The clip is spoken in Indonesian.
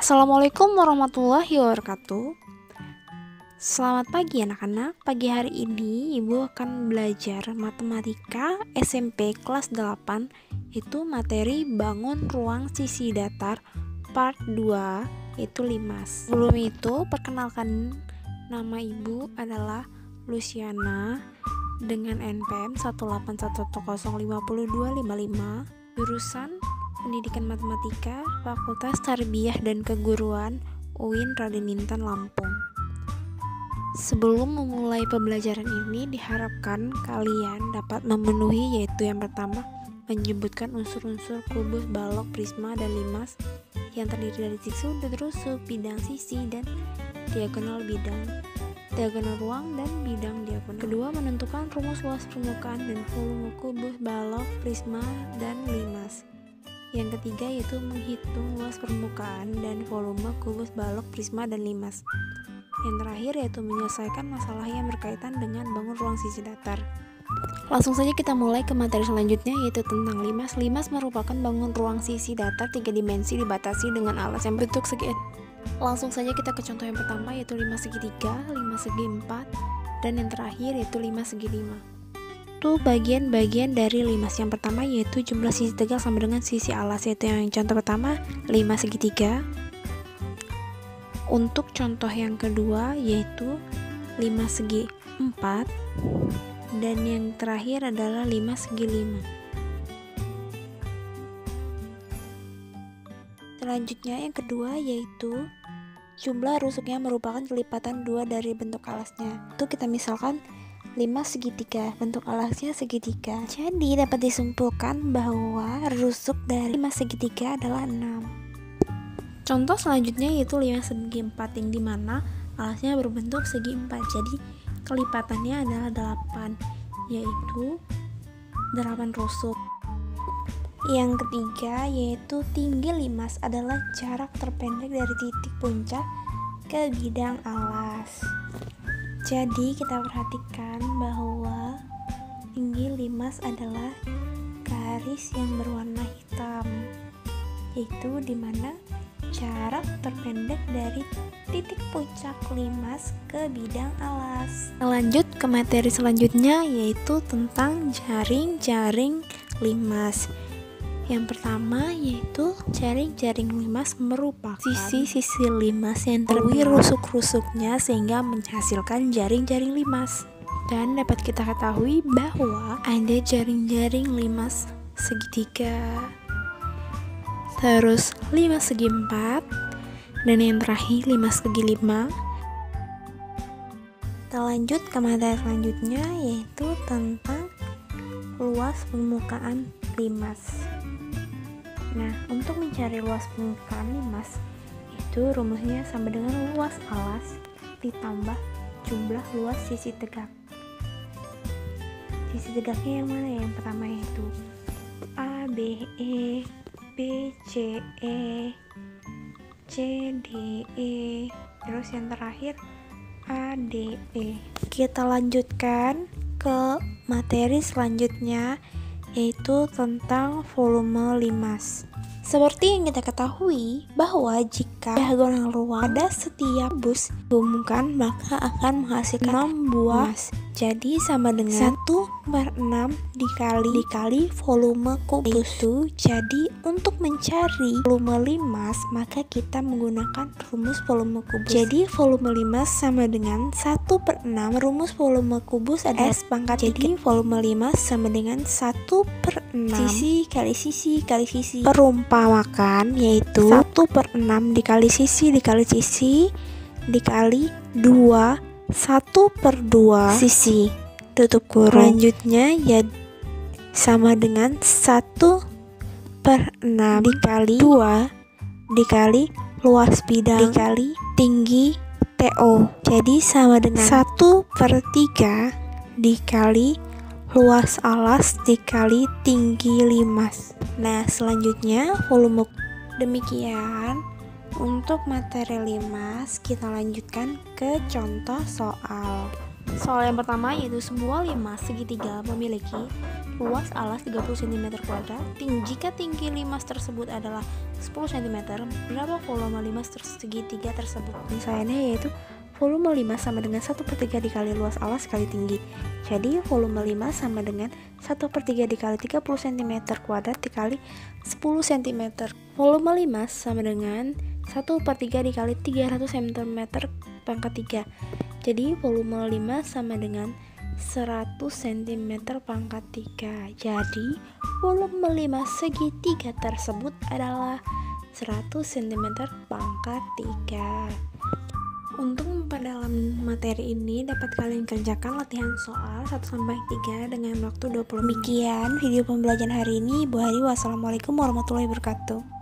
Assalamualaikum warahmatullahi wabarakatuh. Selamat pagi anak-anak. Pagi hari ini Ibu akan belajar matematika SMP kelas 8, itu materi bangun ruang sisi datar part 2, itu limas. Sebelum itu, perkenalkan, nama Ibu adalah Luciana dengan NPM 181105255, jurusan Pendidikan Matematika, Fakultas Tarbiyah dan Keguruan, UIN Raden Intan Lampung. Sebelum memulai pembelajaran ini, diharapkan kalian dapat memenuhi, yaitu yang pertama, menyebutkan unsur-unsur kubus, balok, prisma, dan limas yang terdiri dari titik sudut, rusuk, bidang sisi, dan diagonal bidang, diagonal ruang, dan bidang diagonal. Kedua, menentukan rumus luas permukaan dan volume kubus, balok, prisma, dan limas. Yang ketiga yaitu menghitung luas permukaan dan volume kubus, balok, prisma, dan limas. Yang terakhir yaitu menyelesaikan masalah yang berkaitan dengan bangun ruang sisi datar. Langsung saja kita mulai ke materi selanjutnya, yaitu tentang limas. Limas merupakan bangun ruang sisi datar 3 dimensi dibatasi dengan alas yang bentuk segi. Langsung saja kita ke contoh yang pertama, yaitu limas segi 3, limas segi 4, dan yang terakhir yaitu limas segi 5. Itu bagian-bagian dari limas. Yang pertama yaitu jumlah sisi tegak sama dengan sisi alas, yaitu yang contoh pertama limas segi 3. Untuk contoh yang kedua yaitu limas segi 4, dan yang terakhir adalah limas segi 5. Selanjutnya yang kedua yaitu jumlah rusuknya merupakan kelipatan 2 dari bentuk alasnya. Itu kita misalkan limas segitiga, bentuk alasnya segitiga. Jadi dapat disimpulkan bahwa rusuk dari limas segitiga adalah 6. Contoh selanjutnya yaitu limas segi 4, yang dimana alasnya berbentuk segi 4. Jadi kelipatannya adalah 8, yaitu 8 rusuk. Yang ketiga yaitu tinggi limas adalah jarak terpendek dari titik puncak ke bidang alas. Jadi kita perhatikan bahwa tinggi limas adalah garis yang berwarna hitam, yaitu dimana jarak terpendek dari titik puncak limas ke bidang alas. Lanjut ke materi selanjutnya, yaitu tentang jaring-jaring limas. Yang pertama yaitu jaring-jaring limas merupakan sisi-sisi limas yang terbuih rusuk-rusuknya sehingga menghasilkan jaring-jaring limas. Dan dapat kita ketahui bahwa ada jaring-jaring limas segitiga, terus limas segi 4, dan yang terakhir limas segi 5. Kita lanjut ke materi selanjutnya yaitu tentang luas permukaan limas. Nah, untuk mencari luas permukaan limas, itu rumusnya sama dengan luas alas ditambah jumlah luas sisi tegak. Sisi tegaknya yang mana? Yang pertama yaitu A, B, E, B, C, E, C, D, E, terus yang terakhir A, D, E. Kita lanjutkan ke materi selanjutnya, yaitu tentang volume limas. Seperti yang kita ketahui bahwa jika diagonal ruang pada setiap kubus dihubungkan, maka akan menghasilkan 6 buah limas. Jadi sama dengan 1/6 dikali volume kubus itu. Jadi untuk mencari volume limas, maka kita menggunakan rumus volume kubus. Jadi volume limas sama dengan 1/6 rumus volume kubus adalah S pangkat. Jadi volume limas sama dengan 1/6 sisi kali sisi kali sisi. Perumpamakan yaitu 1/6 dikali sisi dikali 2 1/2 sisi, tutup kurung. Selanjutnya ya sama dengan 1/6 dikali 2 dikali luas bidang dikali tinggi TO. Jadi sama dengan 1/3 dikali luas alas dikali tinggi limas. Nah, selanjutnya volume. Demikian untuk materi limas. Kita lanjutkan ke contoh soal. Soal yang pertama yaitu sebuah limas segitiga memiliki luas alas 30 cm kuadrat. Jika tinggi limas tersebut adalah 10 cm, berapa volume limas segitiga tersebut? Misalnya yaitu volume limas sama dengan 1/3 dikali luas alas kali tinggi. Jadi volume limas sama dengan 1/3 dikali 30 cm kuadrat dikali 10 cm. Volume limas sama dengan 1/3 dikali 300 cm pangkat 3. Jadi volume limas sama dengan 100 cm pangkat 3. Jadi volume limas segitiga tersebut adalah 100 cm pangkat 3. Untuk memperdalam materi ini dapat kalian kerjakan latihan soal 1-3 dengan waktu 20 menit. Demikian video pembelajaran hari ini. Ibu Hari, wassalamualaikum warahmatullahi wabarakatuh.